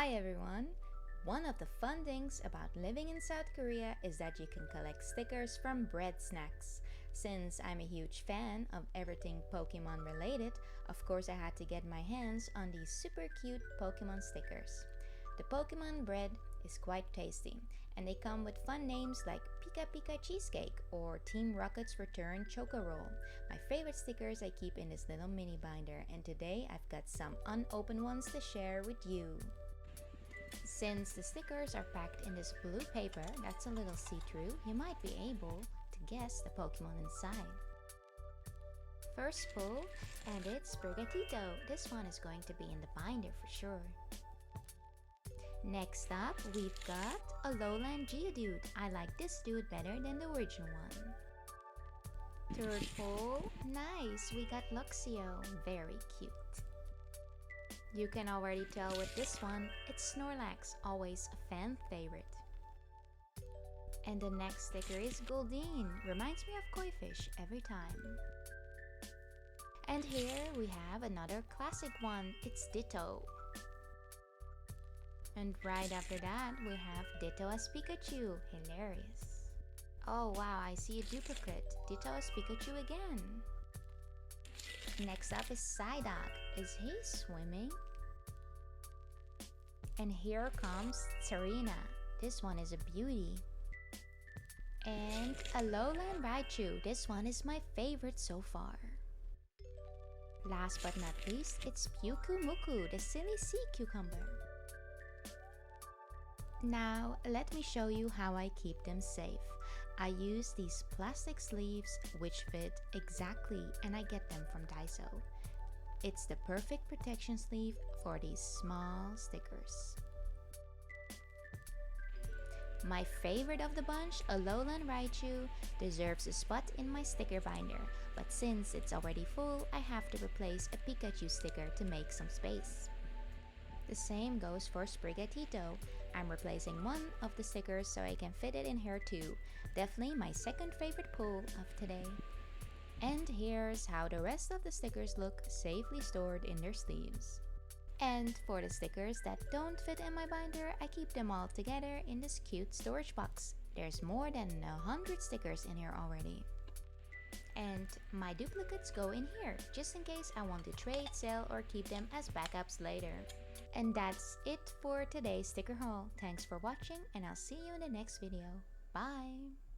Hi everyone! One of the fun things about living in South Korea is that you can collect stickers from bread snacks. Since I'm a huge fan of everything Pokemon related, of course I had to get my hands on these super cute Pokemon stickers. The Pokemon bread is quite tasty, and they come with fun names like Pika Pika Cheesecake or Team Rocket's Return Choco Roll. My favorite stickers I keep in this little mini binder, and today I've got some unopened ones to share with you. Since the stickers are packed in this blue paper that's a little see-through, you might be able to guess the Pokemon inside. First pull, and it's Sprigatito. This one is going to be in the binder for sure. Next up, we've got a Lowland Geodude. I like this dude better than the original one. Third pull, nice, we got Luxio. Very cute. You can already tell with this one, it's Snorlax, always a fan favorite. And the next sticker is Goldeen, reminds me of koi fish every time. And here we have another classic one, it's Ditto. And right after that, we have Ditto as Pikachu, hilarious. Oh wow, I see a duplicate, Ditto as Pikachu again. Next up is Psyduck. Is he swimming? And here comes Serena. This one is a beauty. And a Lowland Raichu. This one is my favorite so far. Last but not least, it's Pyuku Muku, the silly sea cucumber. Now, let me show you how I keep them safe. I use these plastic sleeves which fit exactly, and I get them from Daiso. It's the perfect protection sleeve for these small stickers. My favorite of the bunch, a Lowland Raichu, deserves a spot in my sticker binder, but since it's already full, I have to replace a Pikachu sticker to make some space. The same goes for Sprigatito. I'm replacing one of the stickers so I can fit it in here too. Definitely my second favorite pull of today. And here's how the rest of the stickers look safely stored in their sleeves. And for the stickers that don't fit in my binder, I keep them all together in this cute storage box. There's more than 100 stickers in here already. And my duplicates go in here, just in case I want to trade, sell, or keep them as backups later. And that's it for today's sticker haul. Thanks for watching, and I'll see you in the next video. Bye!